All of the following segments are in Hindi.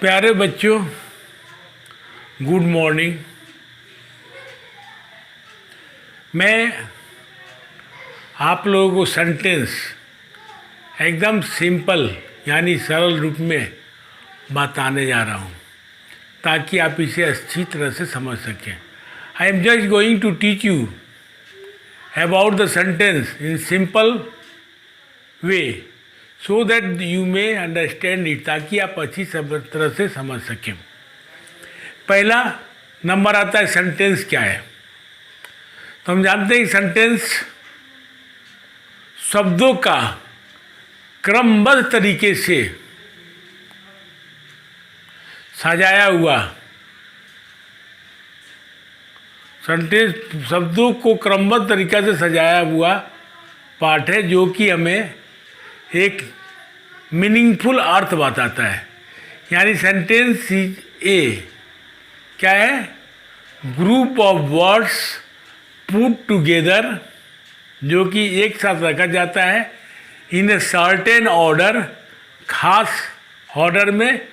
प्यारे बच्चों, गुड मॉर्निंग। मैं आप लोगों को सेंटेंस एकदम सिंपल यानी सरल रूप में बताने जा रहा हूँ ताकि आप इसे अच्छी तरह से समझ सकें। I am just going to teach you about the sentence in simple way so that you may understand it, ताकि आप अच्छी तरह से समझ सकें। पहला नंबर आता है सेंटेंस क्या है। तो हम जानते हैं कि सेंटेंस शब्दों का क्रमबद्ध तरीके से सजाया हुआ, सेंटेंस शब्दों को क्रमबद्ध तरीके से सजाया हुआ पाठ है जो कि हमें एक मीनिंगफुल अर्थ बताता है। यानी सेंटेंस ए क्या है? Group of words put together, जो कि एक साथ रखा जाता है इन ए सर्टेन ऑर्डर, खास ऑर्डर में,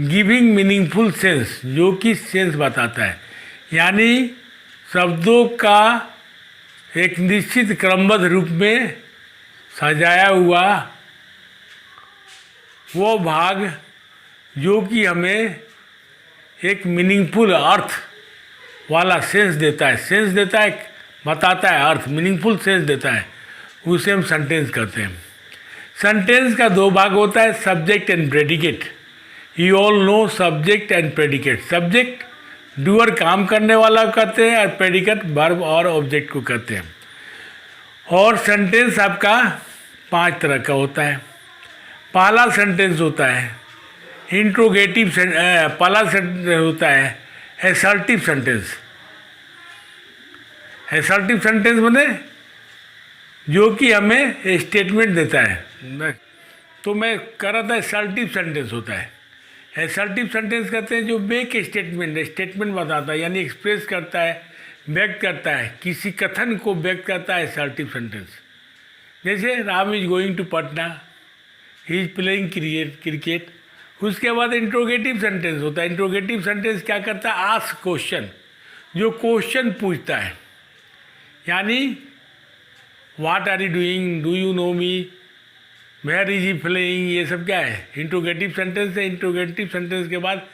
गिविंग मीनिंगफुल सेंस, जो कि सेंस बताता है। यानी शब्दों का एक निश्चित क्रमबद्ध रूप में सजाया हुआ वो भाग जो कि हमें एक मीनिंगफुल अर्थ वाला सेंस देता है, बताता है अर्थ, मीनिंगफुल सेंस देता है, उसे हम सेंटेंस कहते हैं। सेंटेंस का दो भाग होता है, subject and predicate. You all know subject and predicate. Subject doer काम करने वाला कहते हैं और प्रेडिकेट वर्ब और ऑब्जेक्ट को कहते हैं। और सेंटेंस आपका 5 तरह का होता है। पहला सेंटेंस होता है इंट्रोगेटिव, पहला सेंटेंस होता है असर्टिव सेंटेंस। असर्टिव सेंटेंस माने जो कि हमें स्टेटमेंट देता है। तो मैं कह रहा था असर्टिव सेंटेंस होता है। असर्टिव सेंटेंस कहते हैं जो मेक स्टेटमेंट बताता है, यानी एक्सप्रेस करता है, व्यक्त करता है, किसी कथन को व्यक्त करता है असर्टिव सेंटेंस। जैसे Ram is going to Patna, he is playing cricket. उसके बाद इंट्रोगेटिव सेंटेंस होता है। इंट्रोगेटिव सेंटेंस क्या करता है? आस्क क्वेश्चन, जो क्वेश्चन पूछता है। यानी what are you doing, do you know me, where is he playing, ये सब क्या है? इंट्रोगेटिव सेंटेंस है। इंट्रोगेटिव सेंटेंस के बाद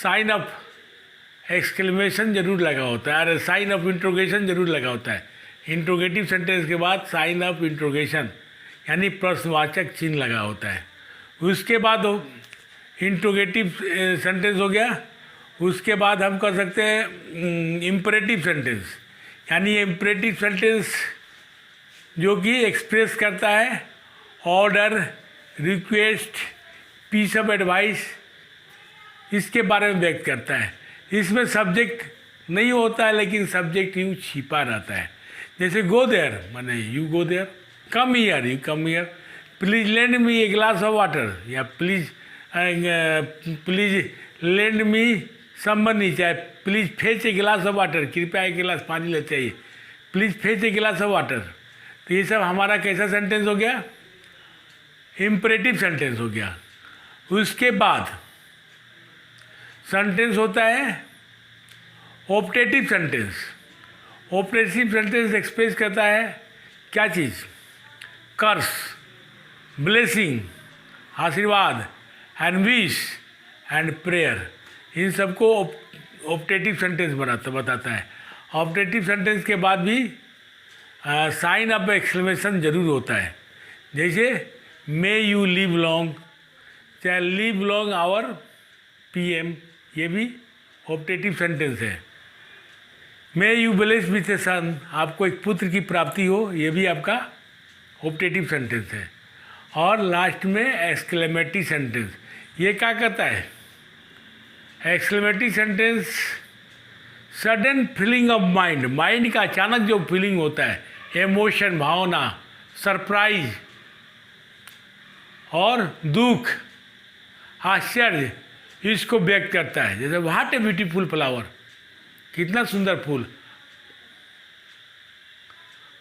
साइन ऑफ एक्सक्लेमेशन जरूर लगा होता है, अरे साइन ऑफ इंट्रोगेशन जरूर लगा होता है। इंट्रोगेटिव सेंटेंस के बाद साइन ऑफ इंट्रोगेशन यानी प्रश्नवाचक चिन्ह लगा होता है। उसके बाद इंट्रोगेटिव सेंटेंस हो गया। उसके बाद हम कर सकते हैं इम्परेटिव सेंटेंस। यानी इम्परेटिव सेंटेंस जो कि एक्सप्रेस करता है order, request, piece of advice, इसके बारे में व्यक्त करता है। इसमें सब्जेक्ट नहीं होता है, लेकिन सब्जेक्ट यूँ छिपा रहता है। जैसे गो देयर माने you go there, come here you come here, please lend me a glass of water, या please lend me some money, चाहे please fetch a glass of water, कृपया एक गिलास पानी लेते आइए, please fetch a glass of water. तो ये सब हमारा कैसा सेंटेंस हो गया? इम्परेटिव सेंटेंस हो गया। उसके बाद सेंटेंस होता है optative sentence. Optative sentence express करता है क्या चीज़? कर्स, ब्लेसिंग, आशीर्वाद, एंड विश एंड प्रेयर, इन सबको ऑप्टेटिव सेंटेंस बताता है। ऑप्टेटिव सेंटेंस के बाद भी साइन ऑफ एक्सक्लेमेशन जरूर होता है। जैसे मे यू लिव लॉन्ग, चाहे लिव लॉन्ग आवर PM, ये भी ऑप्टेटिव सेंटेंस है। May you bless with a सन, आपको एक पुत्र की प्राप्ति हो, ये भी आपका ऑप्टेटिव सेंटेंस है। और लास्ट में एक्सक्लेमेटरी सेंटेंस, ये क्या कहता है? Exclamatory sentence sudden feeling of mind, mind का अचानक जो फीलिंग होता है, इमोशन, भावना, सरप्राइज और दुख, आश्चर्य, इसको व्यक्त करता है। जैसे व्हाट ए ब्यूटीफुल फ्लावर, कितना सुंदर फूल,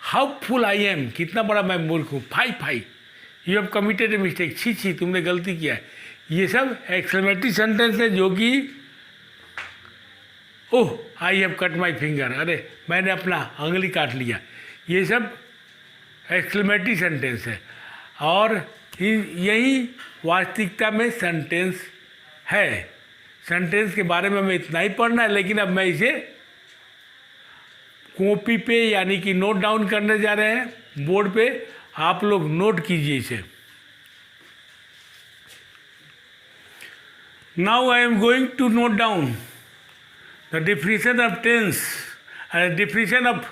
हाउ फुल आई एम, कितना बड़ा मैं मूर्ख हूँ, fie you have committed a mistake, छी तुमने गलती किया है। ये सब एक्सक्लेमेटरी सेंटेंस है जो कि oh I have cut my finger, अरे मैंने अपना अंगुली काट लिया, ये सब एक्सक्लेमेटरी सेंटेंस है। और यही वास्तविकता में सेंटेंस है। सेंटेंस के बारे में हमें इतना ही पढ़ना है, लेकिन अब मैं इसे कॉपी पे यानी कि नोट डाउन करने जा रहे हैं बोर्ड पे, आप लोग नोट कीजिए इसे। Now I am going to note down the definition of tense and definition of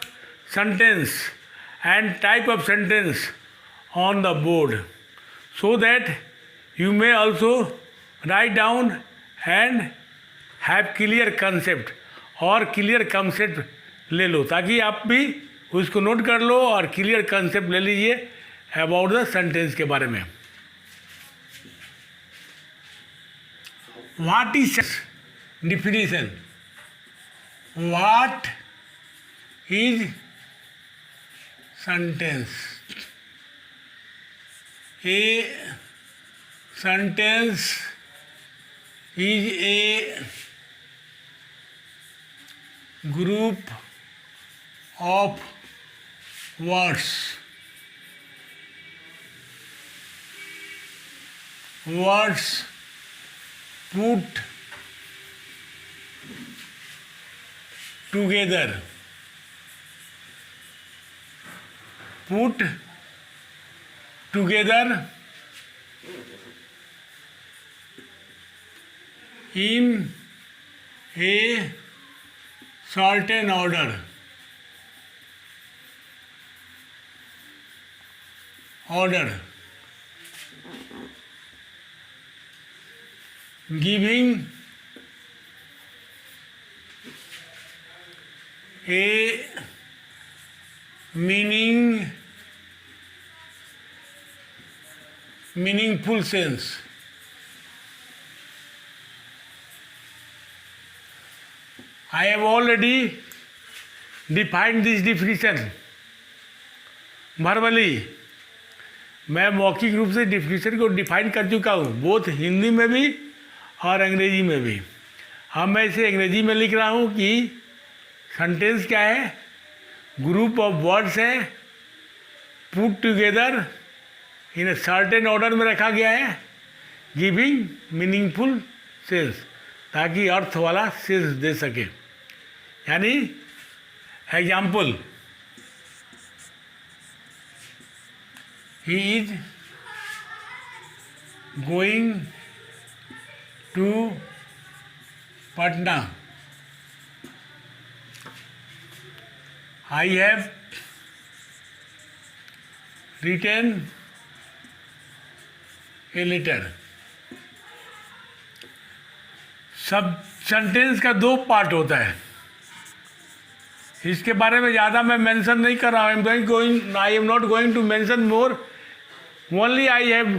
sentence and type of sentence on the board, so that you may also write down and have clear concept, और क्लियर कंसेप्ट ले लो ताकि आप भी उसको नोट कर लो और क्लियर कंसेप्ट ले लीजिए अबाउट द सेंटेंस के बारे में। What is definition? What is sentence? A sentence is a group of words put together in a certain order, giving a meaningful sense. I have already defined this definition verbally. मैं मौखिक रूप से डिफिनीशन को डिफाइन कर चुका हूँ, बोथ हिंदी में भी और अंग्रेजी में भी। अब मैं इसे अंग्रेजी में लिख रहा हूँ कि सेंटेंस क्या है, ग्रुप ऑफ वर्ड्स है, put together in a certain order में रखा गया है, गिविंग मीनिंगफुल सेंस, ताकि अर्थ वाला सेंस दे सके। यानी example, he is going to Patna, I have written a letter. सब सेंटेंस का दो पार्ट होता है, इसके बारे में ज़्यादा मैं मेंशन नहीं कर रहा हूँ। I am not going to mention more, only I have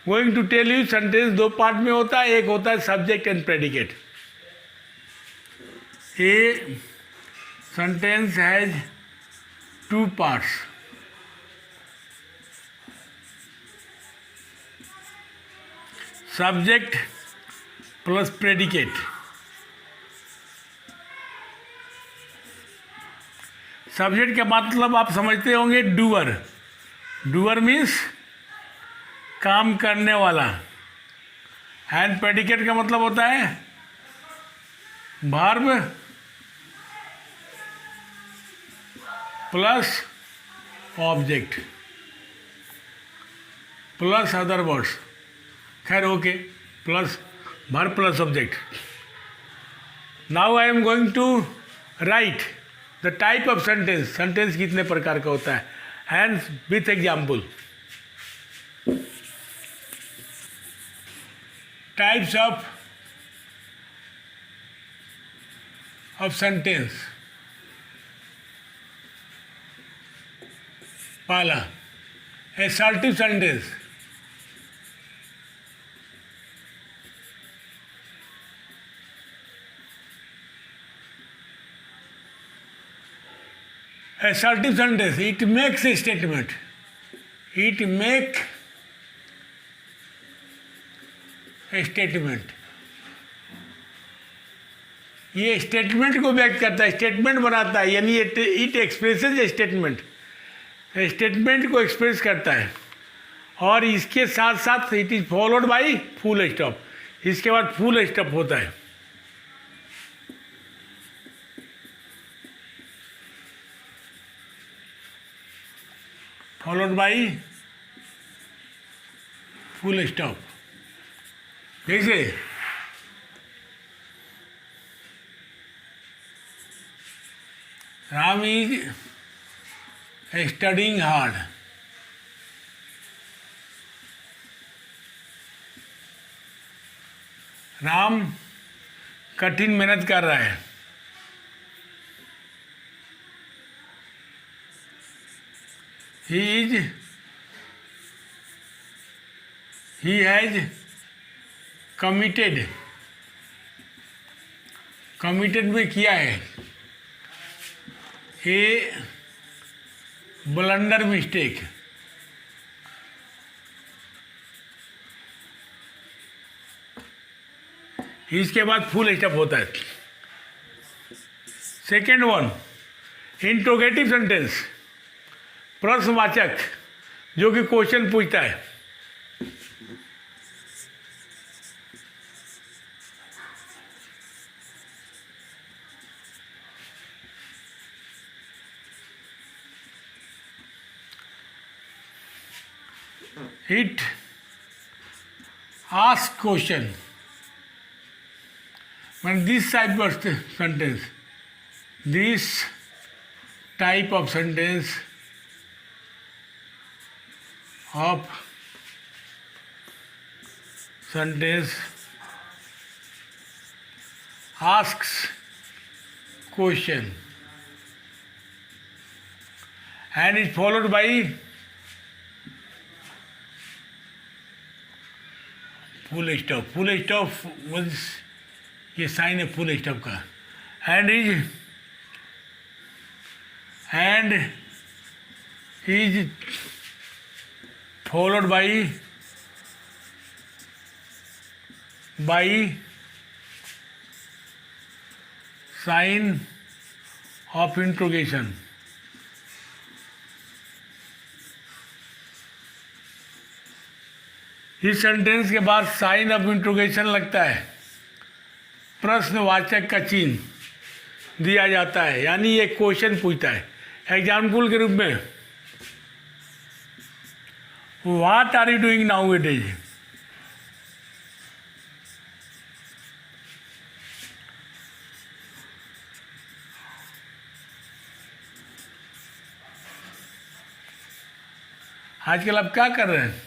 going to tell you sentence दो पार्ट में होता है। एक होता है subject and predicate. A sentence has two parts. Subject plus predicate. Subject का मतलब आप समझते होंगे, डूअर। डूअर मीन्स काम करने वाला। एंड प्रेडिकेट का मतलब होता है verb plus object plus other words, खैर okay, plus verb plus object. Now I am going to write the type of sentence, sentence कितने प्रकार का होता है, and with example. Types of sentence. पहला assertive sentence, assertive sentence, it makes a statement, it make statement. ये स्टेटमेंट को व्यक्त करता है, स्टेटमेंट बनाता है, यानी इट एक्सप्रेसेस स्टेटमेंट, स्टेटमेंट को एक्सप्रेस करता है। और इसके साथ साथ it is followed by full stop, इसके बाद फुल स्टॉप होता है। Followed by full stop. जैसे Ram is studying hard. Ram कठिन मेहनत कर रहा है। ही हैज कमिटेड, कमिटेड में किया है ए ब्लंडर मिस्टेक। इसके बाद फुल स्टॉप होता है। सेकेंड वन, इंट्रोगेटिव सेंटेंस, प्रश्नवाचक जो कि क्वेश्चन पूछता है। It asks question. When this type of sentence, this type of sentence asks question and is followed by full stop. Full stop means ये साइन है फुल स्टॉप का। And is followed by sine of interrogation. इस सेंटेंस के बाद साइन ऑफ इंट्रोगेशन लगता है, प्रश्नवाचक का चिन्ह दिया जाता है, यानी ये क्वेश्चन पूछता है। एग्जाम्पल के रूप में, what are you doing now it is. आजकल आप क्या कर रहे हैं?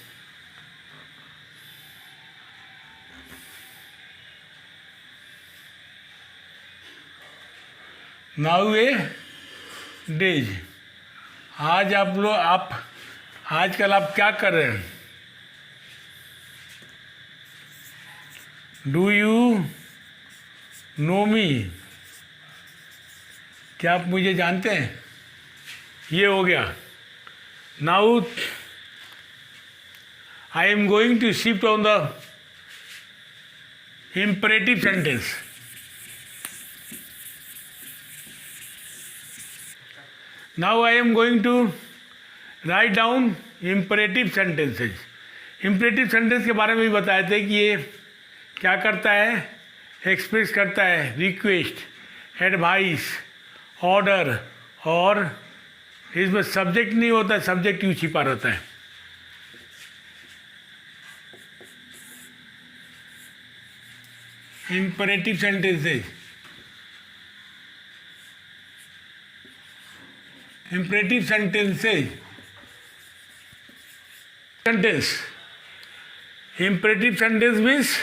Nowadays. आज आजकल आप क्या कर रहे हैं? Do you know me. क्या आप मुझे जानते हैं? ये हो गया। Now I am going to shift on the imperative sentence. Now I am going to write down imperative sentences. imperative sentence के बारे में भी बताए थे कि ये क्या करता है, एक्सप्रेस करता है रिक्वेस्ट, एडवाइस, ऑर्डर, और इसमें सब्जेक्ट नहीं होता, सब्जेक्ट यूँ छिपा रहता है। imperative sentences. Imperative sentences. Sentence. Imperative sentence means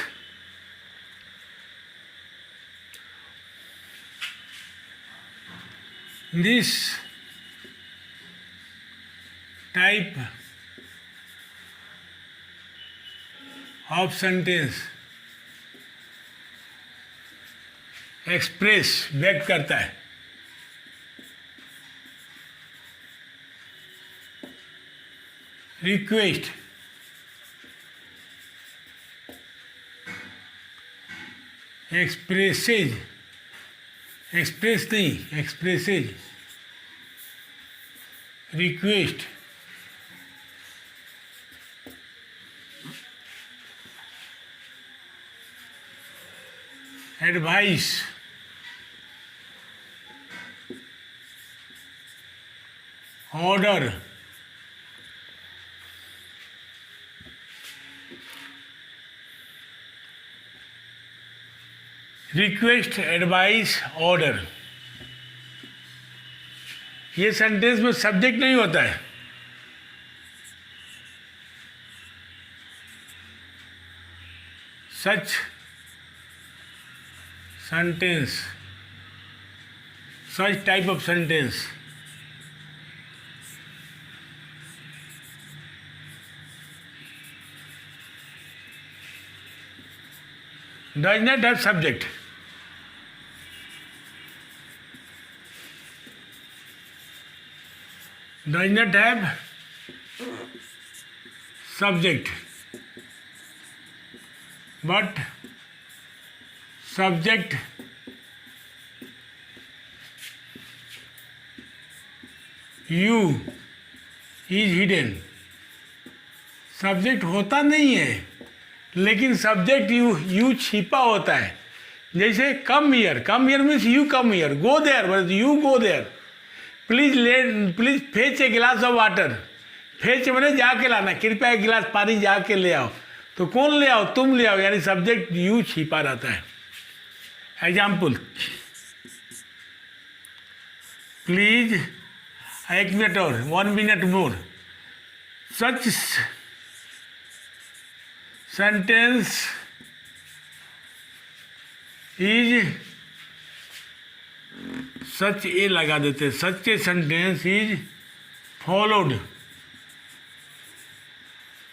this type of sentence express व्यक्त करता है रिक्वेस्ट, एक्सप्रेसेज, एक्सप्रेस नहीं, expresses, request, advice, order, request, advice, order. ये सेंटेंस में सब्जेक्ट नहीं होता है। सच sentence, such type of sentence does not have subject. Does not have subject, but subject you is hidden. Subject होता नहीं है, लेकिन सब्जेक्ट यू छिपा होता है। जैसे come here, come here means you come here, go there means you go there, please fetch a glass of water, fetch मैंने जाके लाना, कृपया एक गिलास पानी जाके ले आओ, तो कौन ले आओ, तुम ले आओ, यानी सब्जेक्ट यू छिपा रहता है। एग्जाम्पल, प्लीज, एक मिनट और, 1 minute more, such sentence is, such a लगा देते, such a sentence is followed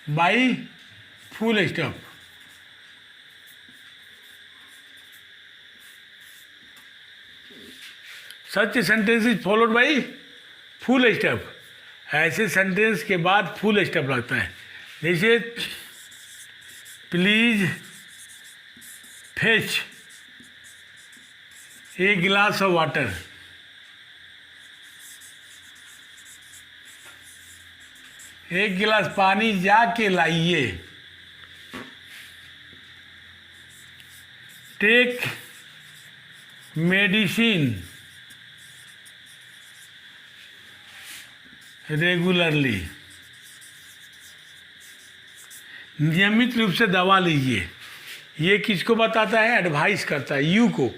by full stop. Such a sentence is followed by full stop. ऐसे सेंटेंस के बाद फुल स्टॉप लगता है। जैसे please fetch a glass of water, एक गिलास पानी जाके लाइए। टेक मेडिसिन रेगुलरली, नियमित रूप से दवा लीजिए। ये किसको बताता है? एडवाइस करता है यू को।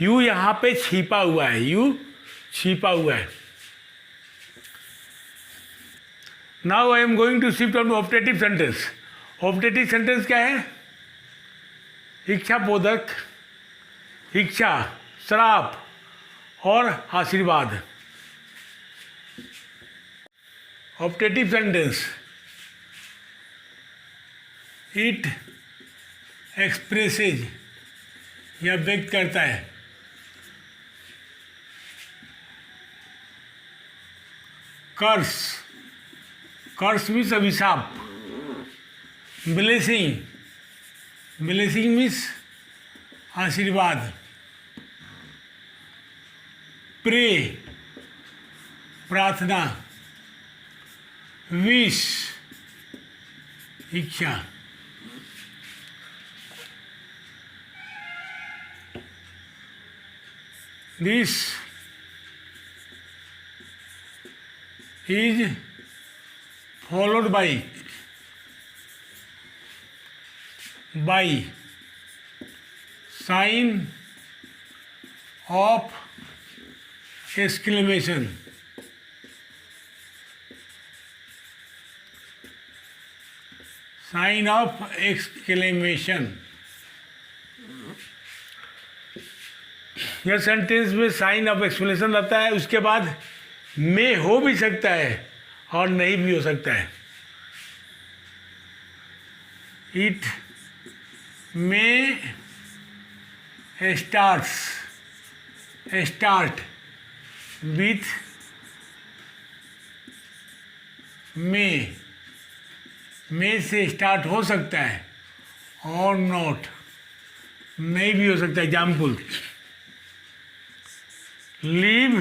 यू यहाँ पे छिपा हुआ है, यू छिपा हुआ है। Now I am going to shift on optative sentence. Optative sentence क्या है? इच्छा बोधक, इच्छा, श्राप और आशीर्वाद। ऑप्टेटिव सेंटेंस, इट एक्सप्रेसेज, यह व्यक्त करता है। कर्स, कर्स मीन्स अभिशाप। ब्लेसिंग, ब्लेसिंग मीन्स आशीर्वाद। प्रे, प्रार्थना। विश, इच्छा। This is followed by sign of exclamation. Sign of exclamation. यह सेंटेंस में साइन ऑफ एक्सप्लेनेशन रहता है। उसके बाद में हो भी सकता है और नहीं भी हो सकता है। इट में स्टार्ट विथ में से स्टार्ट हो सकता है और नॉट नहीं भी हो सकता. Example, live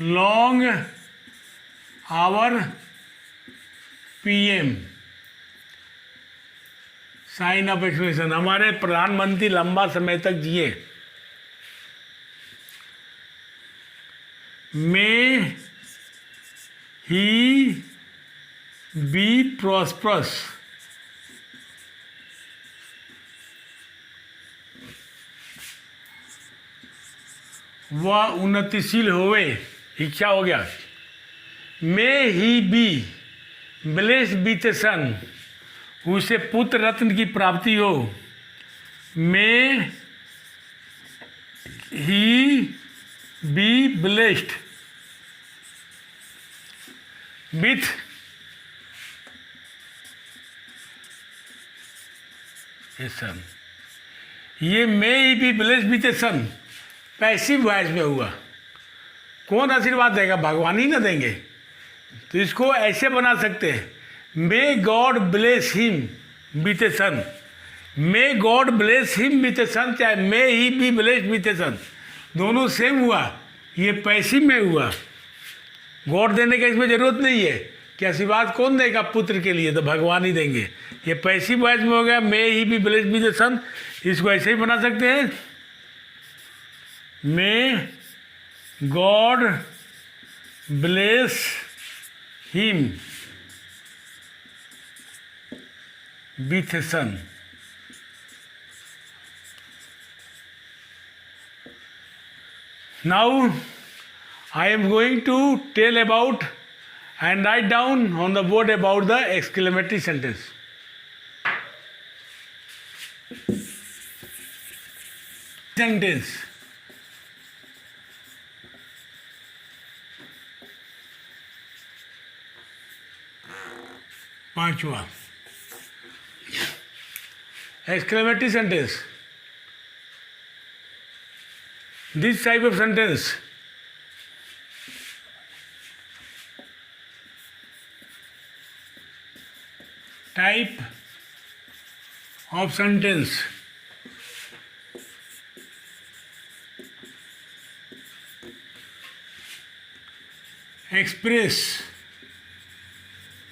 long our PM. Sign of expression, हमारे प्रधानमंत्री लंबा समय तक जिए. May he be prosperous. वह उन्नतिशील होवे, इच्छा हो गया. May he be blessed with a son, उसे पुत्र रत्न की प्राप्ति हो. May he be blessed with a son. ये may he be blessed with a son passive voice में हुआ. कौन आशीर्वाद देगा? भगवान ही ना देंगे. तो इसको ऐसे बना सकते हैं, may God bless him with a son. May God bless him with a son, चाहे may he be blessed with a son, दोनों सेम हुआ. ये पैसिव में हुआ. गॉड देने का इसमें ज़रूरत नहीं है कि आशीर्वाद कौन देगा पुत्र के लिए, तो भगवान ही देंगे. ये पैसिव वॉइस में हो गया, may he be blessed with a son. इसको ऐसे ही बना सकते हैं, may God bless him with a son. Now I am going to tell about and write down on the board about the exclamatory sentence. Sentence. पांचवा, exclamatory sentence. This type of sentence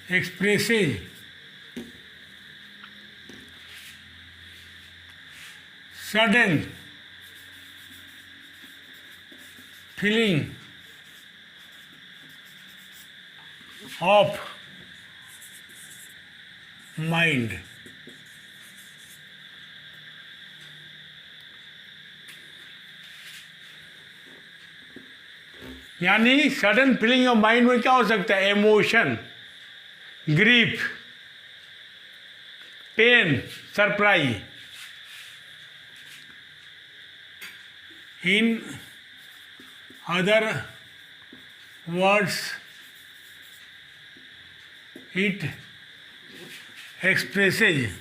expresses sudden feeling of mind. यानी सडन फीलिंग ऑफ माइंड में क्या हो सकता है? Emotion, grief, pain, surprise. In other words, it expresses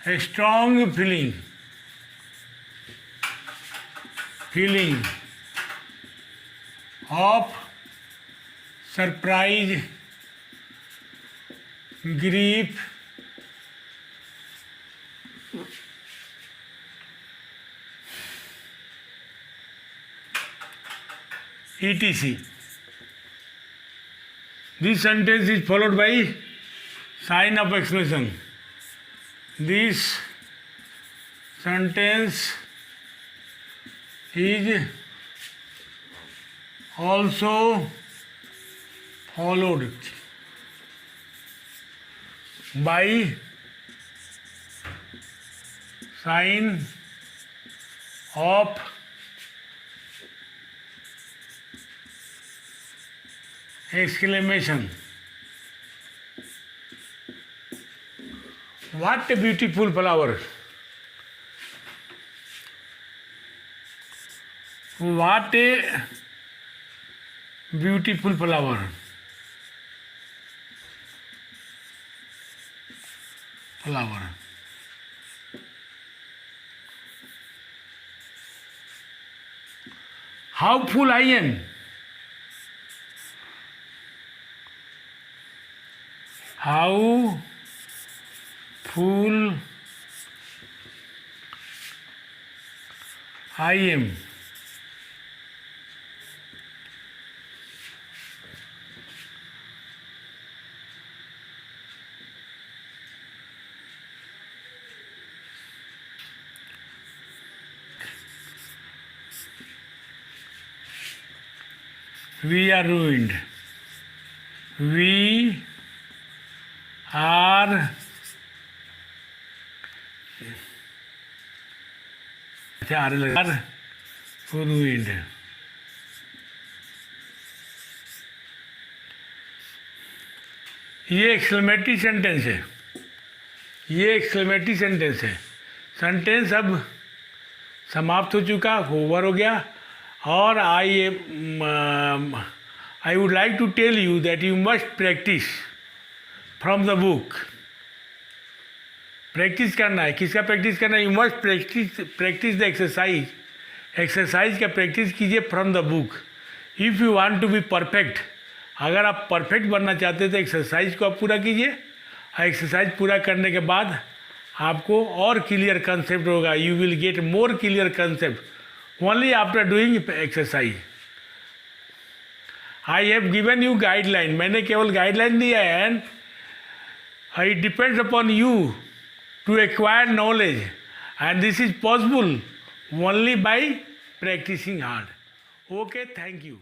a strong feeling of surprise, grief, etc. This sentence is followed by sign of exclamation. This sentence is also followed by sign of exclamation. What a beautiful flower! What a beautiful flower! Flower. How full I am! How full I am we are ruined. We are ruined. ये एक्सक्लेमेटरी सेंटेंस है, ये एक्सक्लेमेटरी सेंटेंस है. सेंटेंस अब समाप्त हो चुका, ओवर हो गया. और I would like to tell you that you must practise from the book. Practice करना है. किसका प्रैक्टिस करना है? You must practise the exercise. Exercise का प्रैक्टिस कीजिए from the book. If you want to be perfect, अगर आप परफेक्ट बनना चाहते हैं तो एक्सरसाइज को आप पूरा कीजिए. एक्सरसाइज पूरा करने के बाद आपको और क्लियर कंसेप्ट होगा. You will get more clear concept only after doing exercise. I have given you guideline. मैंने केवल गाइडलाइन दिया है. And it depends upon you to acquire knowledge, and this is possible only by practising hard. Okay, thank you.